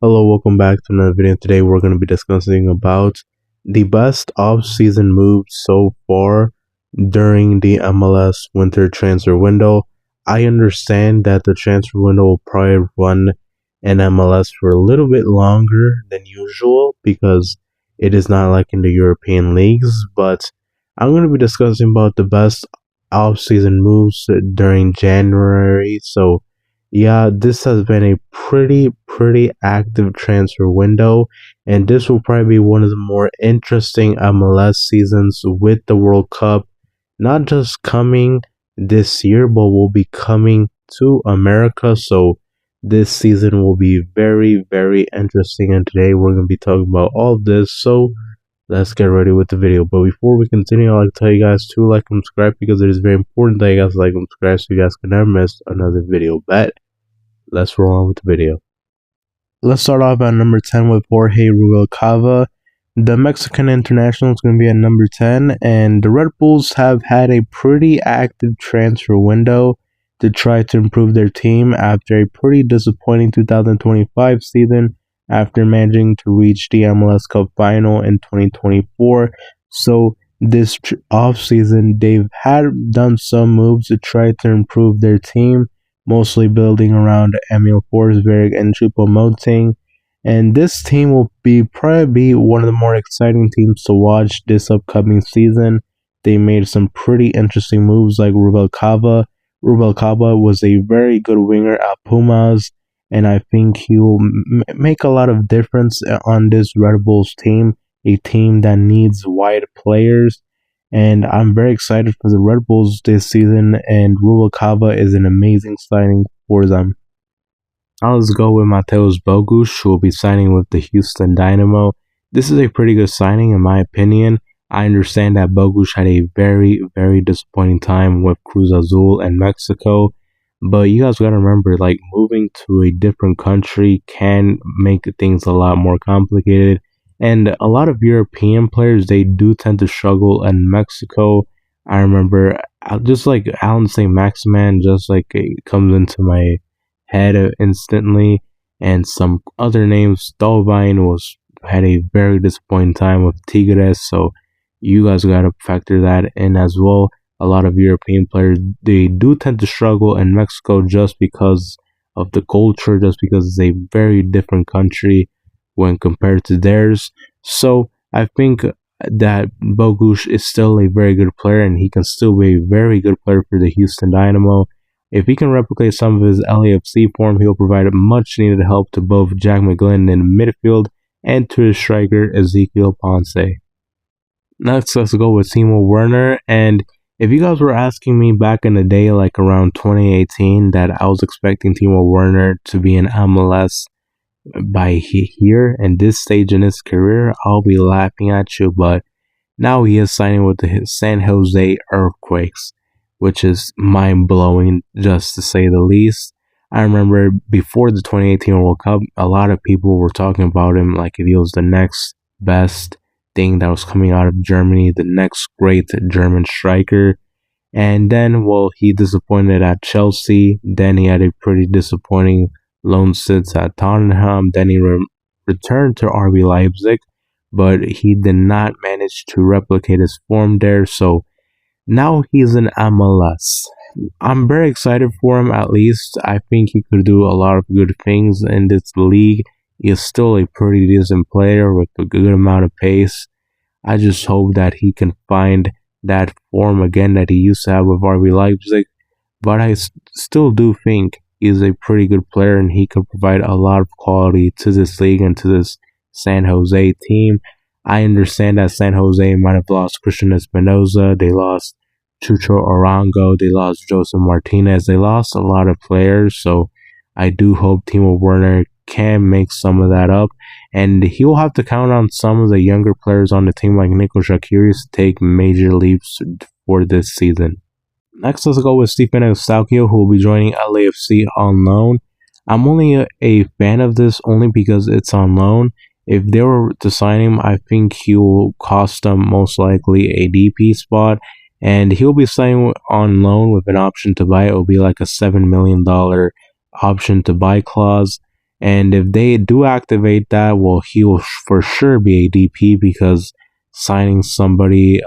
Hello, welcome back to another video. Today we're going to be discussing about the best off-season moves so far during the MLS winter transfer window. I understand that the transfer window will probably run in MLS for a little bit longer than usual because it is not like in the European leagues, but I'm going to be discussing about the best off-season moves during January. So yeah, this has been a pretty active transfer window, and this will probably be one of the more interesting MLS seasons with the World Cup, not just coming this year, but will be coming to America. So this season will be very interesting, and today we're going to be talking about all of this. So let's get ready with the video. But before we continue, I'd like to tell you guys to like and subscribe because it is very important that you guys like and subscribe so you guys can never miss another video. Bet. Let's roll on with the video. Let's start off at number 10 with Jorge Ruvelcaba. The Mexican international is going to be at number 10, and the Red Bulls have had a pretty active transfer window to try to improve their team after a pretty disappointing 2025 season after managing to reach the MLS Cup final in 2024. So this offseason, they've done some moves to try to improve their team, mostly building around Emil Forsberg and Choupo-Moting. And this team will probably be one of the more exciting teams to watch this upcoming season. They made some pretty interesting moves like Ruvelcaba. Ruvelcaba was a very good winger at Pumas, and I think he will make a lot of difference on this Red Bulls team, a team that needs wide players. And I'm very excited for the Red Bulls this season, and Ruvelcaba is an amazing signing for them. Now let's go with Mateusz Bogusz, who will be signing with the Houston Dynamo. This is a pretty good signing in my opinion. I understand that Bogusz had a very disappointing time with Cruz Azul and Mexico, but you guys gotta remember, like, moving to a different country can make things a lot more complicated. And a lot of European players, they do tend to struggle in Mexico. I remember just like Alan St. Maximan, just like it comes into my head instantly. And some other names, Stolbein had a very disappointing time with Tigres. So you guys got to factor that in as well. A lot of European players, they do tend to struggle in Mexico just because of the culture, just because it's a very different country when compared to theirs. So I think that Bogusz is still a very good player, and he can still be a very good player for the Houston Dynamo. If he can replicate some of his LAFC form, he'll provide much needed help to both Jack McGlynn in midfield and to his striker Ezequiel Ponce. Next, let's go with Timo Werner. And if you guys were asking me back in the day, like around 2018, that I was expecting Timo Werner to be in MLS by here in this stage in his career, I'll be laughing at you. But now he is signing with the San Jose Earthquakes, which is mind-blowing, just to say the least. I remember before the 2018 World Cup, a lot of people were talking about him like if he was the next best thing that was coming out of Germany, the next great German striker. And then, well, he disappointed at Chelsea. Then he had a pretty disappointing loan sits at Tottenham. Then he returned to RB Leipzig, but he did not manage to replicate his form there. So now he's in MLS. I'm very excited for him. At least I think he could do a lot of good things in this league. He is still a pretty decent player with a good amount of pace. I just hope that he can find that form again that he used to have with RB Leipzig. But I still do think he's a pretty good player, and he could provide a lot of quality to this league and to this San Jose team. I understand that San Jose might have lost Cristian Espinoza. They lost Chucho Arango. They lost Joseph Martinez. They lost a lot of players. So I do hope Timo Werner can make some of that up. And he will have to count on some of the younger players on the team like Nico Shakiris to take major leaps for this season. Next, let's go with Stephen Eustaquio, who will be joining LAFC on loan. I'm only a fan of this only because it's on loan. If they were to sign him, I think he will cost them most likely a DP spot. And he'll be signing on loan with an option to buy. It will be like a $7 million option to buy clause. And if they do activate that, well, he will for sure be a DP because signing somebody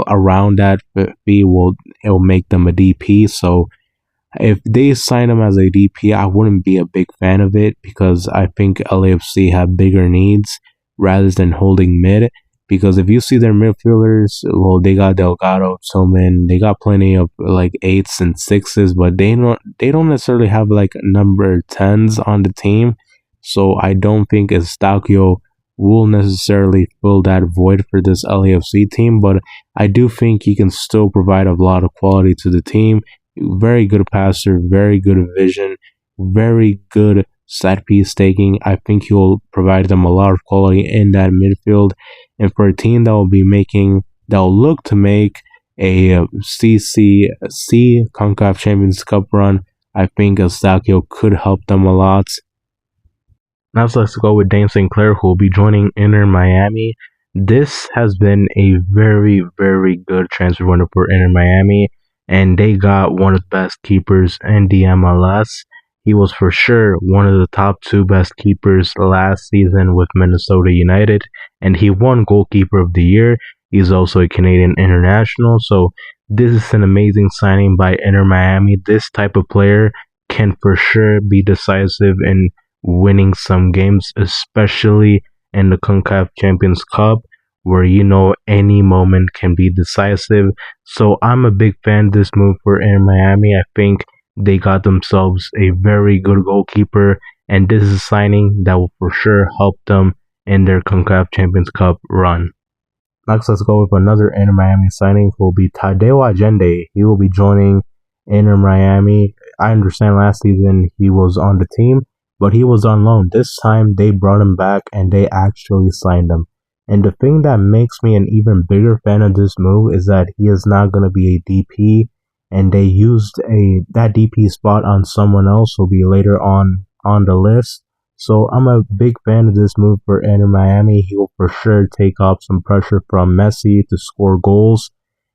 around that fee will make them a DP. So if they sign him as a DP, I wouldn't be a big fan of it because I think LAFC have bigger needs rather than holding mid. Because if you see their midfielders, well, they got Delgado, Tillman, they got plenty of like 8s and 6s, but they don't necessarily have like number 10s on the team. So I don't think Eustaquio will necessarily fill that void for this LAFC team, but I do think he can still provide a lot of quality to the team. Very good passer, very good vision, very good set piece taking. I think he'll provide them a lot of quality in that midfield. And for a team that will look to make a CCC CONCACAF Champions Cup run, I think Eustaquio could help them a lot. Now let's go with Dayne St, who will be joining Inter Miami. This has been a very, very good transfer window for Inter Miami, and they got one of the best keepers in the MLS. He was for sure one of the top 2 best keepers last season with Minnesota United, and he won Goalkeeper of the Year. He's also a Canadian international, so this is an amazing signing by Inter Miami. This type of player can for sure be decisive in winning some games, especially in the CONCACAF Champions Cup, where any moment can be decisive. So I'm a big fan of this move for Inter Miami. I think they got themselves a very good goalkeeper, and this is a signing that will for sure help them in their CONCACAF Champions Cup run. Next, let's go with another Inter Miami signing who will be Tadeo Allende. He will be joining Inter Miami. I understand last season he was on the team, but he was on loan. This time they brought him back and they actually signed him. And the thing that makes me an even bigger fan of this move is that he is not going to be a DP, and they used that DP spot on someone else who will be later on the list. So I'm a big fan of this move for Inter Miami. He will for sure take off some pressure from Messi to score goals.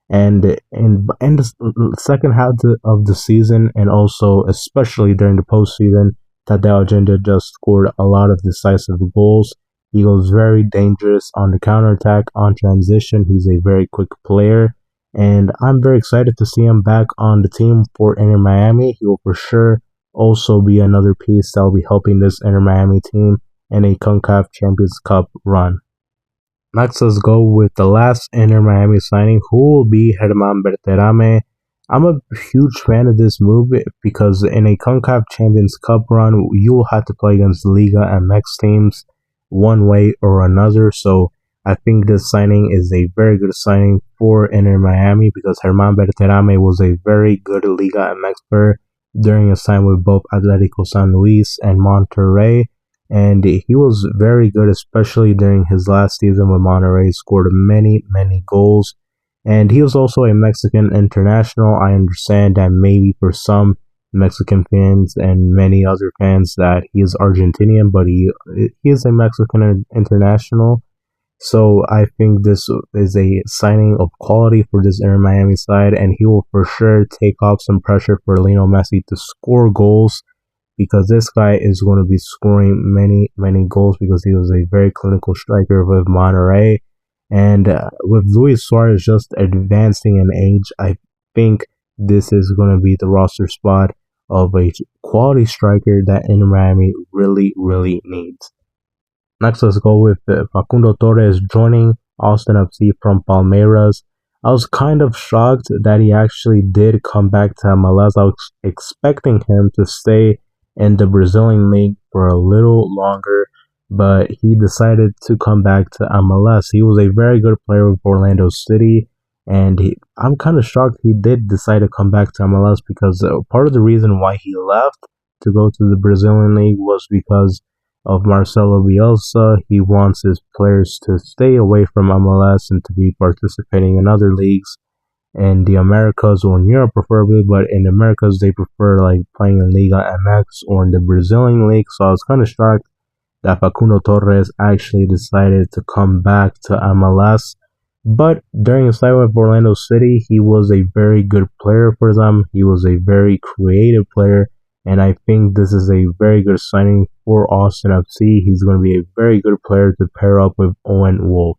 And in the second half of the season, and also especially during the postseason, Tadeo Allende just scored a lot of decisive goals. He was very dangerous on the counterattack, on transition. He's a very quick player, and I'm very excited to see him back on the team for Inter Miami. He will for sure also be another piece that will be helping this Inter Miami team in a CONCACAF Champions Cup run. Next, let's go with the last Inter Miami signing, who will be Berterame. I'm a huge fan of this move because in a CONCACAF Champions Cup run, you will have to play against Liga MX teams one way or another. So I think this signing is a very good signing for Inter Miami because Berterame was a very good Liga MX player during his time with both Atlético San Luis and Monterrey. And he was very good, especially during his last season with Monterrey. He scored many, many goals. And he was also a Mexican international. I understand that maybe for some Mexican fans and many other fans that he is Argentinian, but he is a Mexican international. So I think this is a signing of quality for this Inter Miami side, and he will for sure take off some pressure for Lionel Messi to score goals, because this guy is going to be scoring many, many goals because he was a very clinical striker with Monterrey. And with Luis Suarez just advancing in age, I think this is going to be the roster spot of a quality striker that Inter Miami really, really needs. Next, let's go with Facundo Torres joining Austin FC from Palmeiras. I was kind of shocked that he actually did come back to MLS. I was expecting him to stay in the Brazilian league for a little longer, but he decided to come back to MLS. He was a very good player with Orlando City, and I'm kind of shocked he did decide to come back to MLS because part of the reason why he left to go to the Brazilian league was because of Marcelo Bielsa. He wants his players to stay away from MLS and to be participating in other leagues in the Americas or in Europe preferably, but in the Americas they prefer like playing in Liga MX or in the Brazilian league. So I was kind of shocked that Facundo Torres actually decided to come back to MLS. But during his time with Orlando City, he was a very good player for them. He was a very creative player, and I think this is a very good signing for Austin FC. He's going to be a very good player to pair up with Owen Wolf.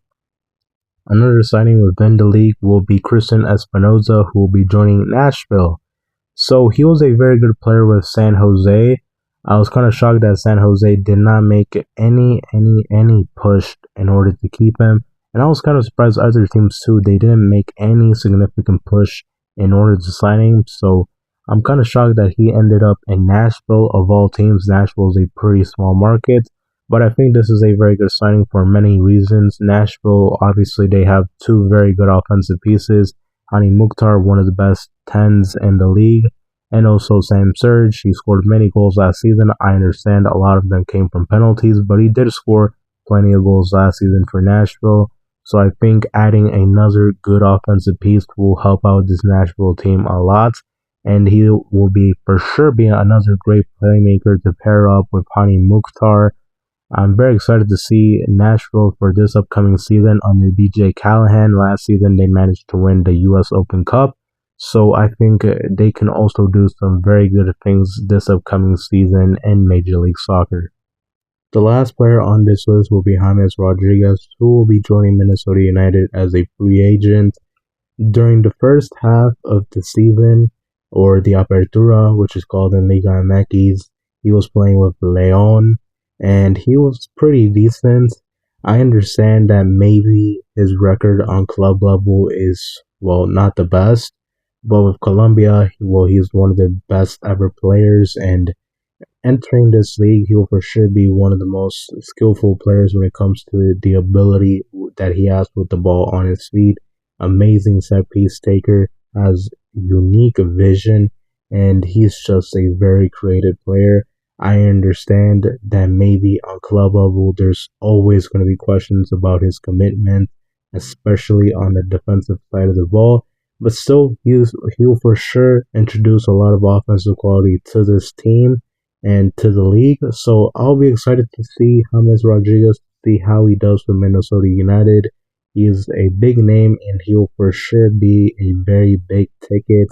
Another signing within the league will be Cristian Espinoza, who will be joining Nashville. So he was a very good player with San Jose. I was kind of shocked that San Jose did not make any push in order to keep him. And I was kind of surprised other teams too. They didn't make any significant push in order to sign him. So I'm kind of shocked that he ended up in Nashville. Of all teams, Nashville is a pretty small market. But I think this is a very good signing for many reasons. Nashville, obviously, they have two very good offensive pieces. Hani Mukhtar, one of the best 10s in the league, and also Sam Surge. He scored many goals last season. I understand a lot of them came from penalties, but he did score plenty of goals last season for Nashville. So I think adding another good offensive piece will help out this Nashville team a lot. And he will be for sure be another great playmaker to pair up with Hani Mukhtar. I'm very excited to see Nashville for this upcoming season under BJ Callahan. Last season, they managed to win the U.S. Open Cup. So I think they can also do some very good things this upcoming season in Major League Soccer. The last player on this list will be James Rodriguez, who will be joining Minnesota United as a free agent. During the first half of the season, or the Apertura, which is called in Liga MX, he was playing with León, and he was pretty decent. I understand that maybe his record on club level is, well, not the best, but with Colombia, well, he's one of their best ever players, and entering this league, he will for sure be one of the most skillful players when it comes to the ability that he has with the ball on his feet. Amazing set piece taker, has unique vision, and he's just a very creative player. I understand that maybe on club level, there's always going to be questions about his commitment, especially on the defensive side of the ball. But still, he'll for sure introduce a lot of offensive quality to this team and to the league. So I'll be excited to see James Rodriguez, see how he does for Minnesota United. He is a big name, and he'll for sure be a very big ticket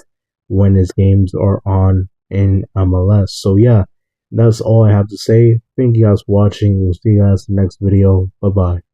when his games are on in MLS. So yeah, that's all I have to say. Thank you guys for watching. We'll see you guys in the next video. Bye bye.